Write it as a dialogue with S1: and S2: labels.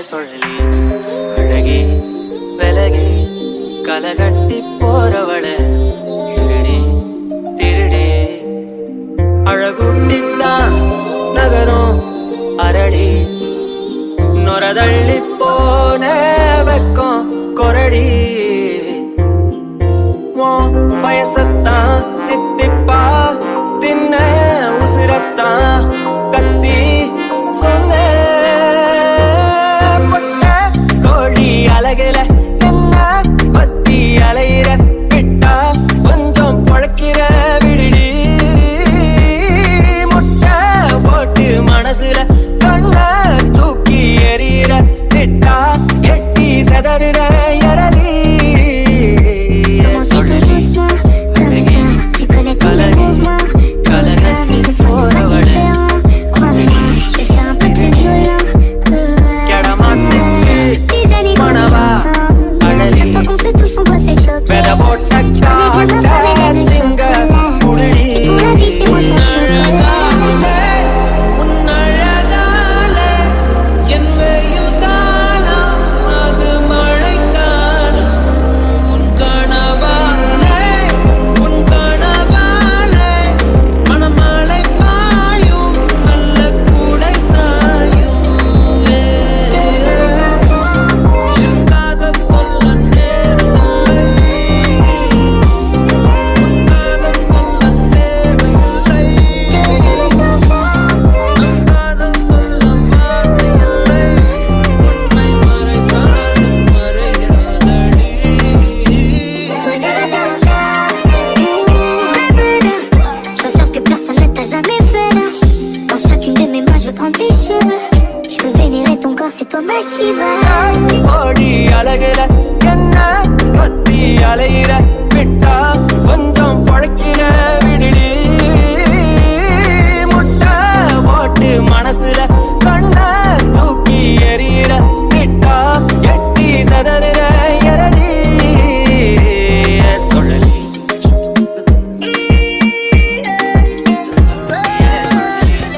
S1: சொல்லி அழகி விலகி கலகட்டி போறவள திருடி திருடி அழகுட்டித்தான் நகரும் அரடி நொரதள்ளி போன வெக்கம் கொரடி வயசத்தான் தித்திப்பா தின்ன உசிரத்தான் கத்தி சொன்ன கோழி அழகுல என்ன பத்தி அலையிற விட்டா கொஞ்சம் பழக்கிற விடுடி முட்டை போட்டு மனசுல கண்ண தூக்கி எறிகிற திட்டா கெட்டி செதறுற எரலி கோழி அழகுல என்ன கத்தி அலையிற விட்டா